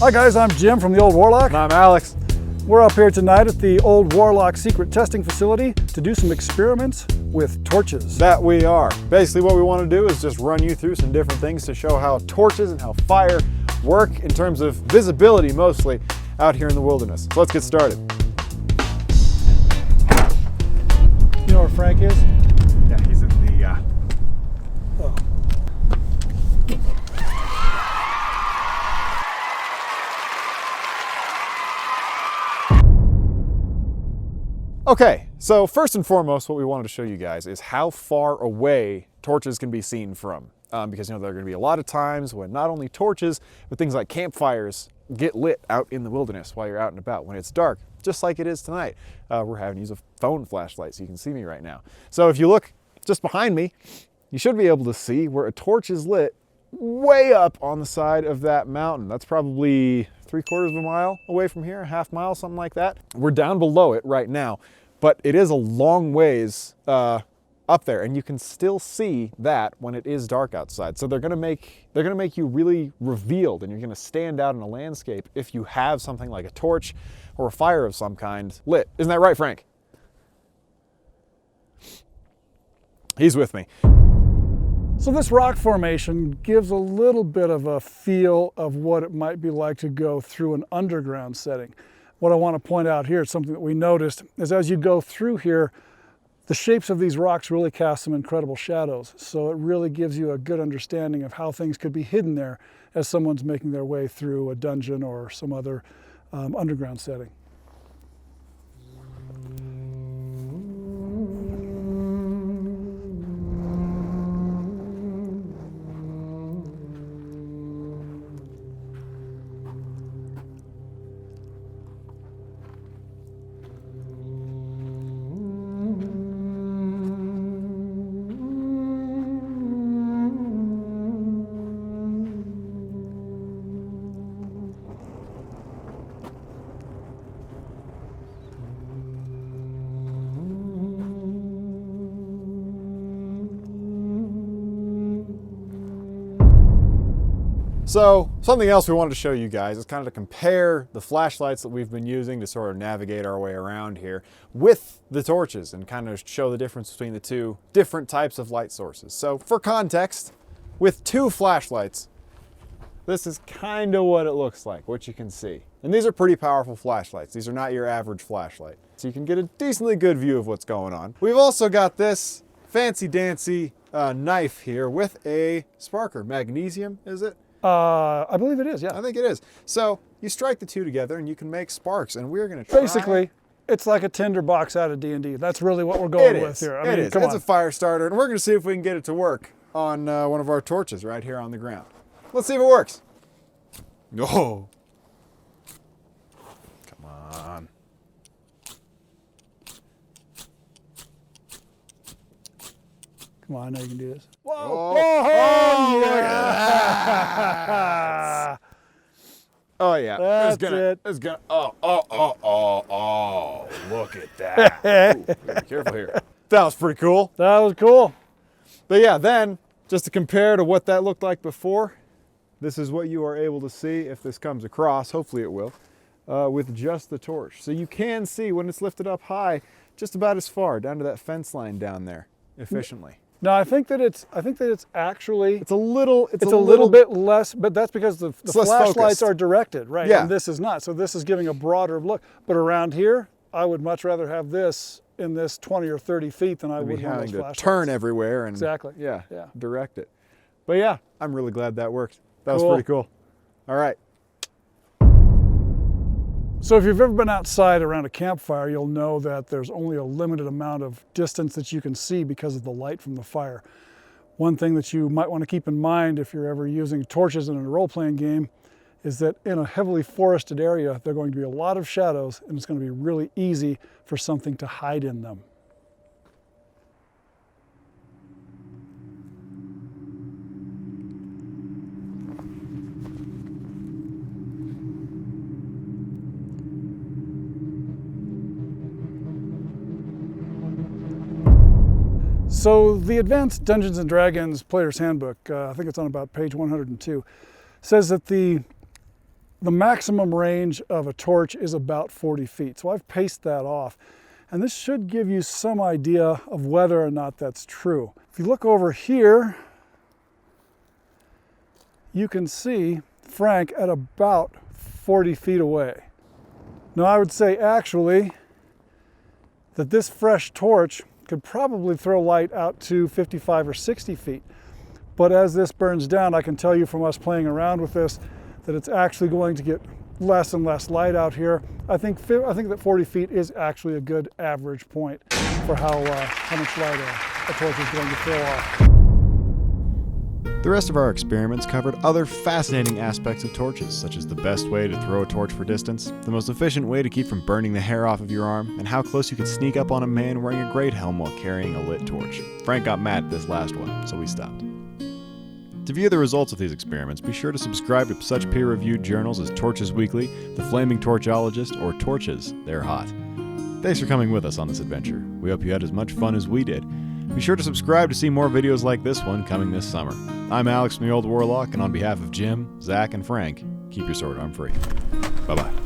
Hi guys, I'm Jim from the Old Warlock. And I'm Alex. We're up here tonight at the Old Warlock secret testing facility to do some experiments with torches. That we are. Basically what we want to do is just run you through some different things to show how torches and how fire work in terms of visibility mostly out here in the wilderness. So let's get started. You know where Frank is? Yeah, he's in the... Oh. Okay, so first and foremost, what we wanted to show you guys is how far away torches can be seen from. Because there are going to be a lot of times when not only torches, but things like campfires get lit out in the wilderness while you're out and about when it's dark, just like it is tonight. We're having to use a phone flashlight so you can see me right now. So if you look just behind me, you should be able to see where a torch is lit way up on the side of that mountain. That's probably 3/4 of a mile away from here, a half mile, something like that. We're down below it right now, but it is a long ways up there, and you can still see that when it is dark outside. So they're gonna make you really revealed, and you're gonna stand out in a landscape if you have something like a torch or a fire of some kind lit. Isn't that right, Frank? He's with me. So this rock formation gives a little bit of a feel of what it might be like to go through an underground setting. What I want to point out here, something that we noticed, is as you go through here, the shapes of these rocks really cast some incredible shadows. So it really gives you a good understanding of how things could be hidden there as someone's making their way through a dungeon or some other underground setting. So something else we wanted to show you guys is kind of to compare the flashlights that we've been using to sort of navigate our way around here with the torches and kind of show the difference between the two different types of light sources. So for context, with two flashlights, this is kind of what it looks like, what you can see. And these are pretty powerful flashlights. These are not your average flashlight. So you can get a decently good view of what's going on. We've also got this fancy dancy knife here with a sparker. Magnesium, is it? I believe it is, yeah. I think it is. So you strike the two together and you can make sparks, and we're going to try. Basically, it's like a tinder box out of D&D. That's really what we're going with here. I mean, it is. It's a fire starter, and we're going to see if we can get it to work on one of our torches right here on the ground. Let's see if it works. Oh. Come on. Come on, I know you can do this. Whoa! Oh, Oh, look at that. Oh yeah, That's it. It's gonna. Oh! Look at that. Ooh, be careful here. That was pretty cool. That was cool. But yeah, then just to compare to what that looked like before, this is what you are able to see if this comes across. Hopefully it will, with just the torch. So you can see when it's lifted up high, just about as far down to that fence line down there, efficiently. No, I think that it's actually It's a little bit less, but that's because the flashlights focused. are directed, right? Yeah. And this is not. So this is giving a broader look. But around here, I would much rather have this in this 20 or 30 feet than I would one of having those to flashlights. turn everywhere and Exactly. yeah, Yeah. direct it. But yeah, I'm really glad that worked. That was Cool. pretty cool. All right. So if you've ever been outside around a campfire, you'll know that there's only a limited amount of distance that you can see because of the light from the fire. One thing that you might want to keep in mind if you're ever using torches in a role-playing game is that in a heavily forested area, there are going to be a lot of shadows, and it's going to be really easy for something to hide in them. So the Advanced Dungeons & Dragons Player's Handbook, I think it's on about page 102, says that the the maximum range of a torch is about 40 feet. So I've paced that off. And this should give you some idea of whether or not that's true. If you look over here, you can see Frank at about 40 feet away. Now I would say actually that this fresh torch could probably throw light out to 55 or 60 feet. But as this burns down, I can tell you from us playing around with this that it's actually going to get less and less light out here. I think that 40 feet is actually a good average point for how much light a torch is going to throw off. The rest of our experiments covered other fascinating aspects of torches, such as the best way to throw a torch for distance, the most efficient way to keep from burning the hair off of your arm, and how close you could sneak up on a man wearing a great helm while carrying a lit torch. Frank got mad at this last one, so we stopped. To view the results of these experiments, be sure to subscribe to such peer-reviewed journals as Torches Weekly, The Flaming Torchologist, or Torches, They're Hot. Thanks for coming with us on this adventure. We hope you had as much fun as we did. Be sure to subscribe to see more videos like this one coming this summer. I'm Alex from the Old Warlock, and on behalf of Jim, Zach, and Frank, keep your sword arm free. Bye-bye.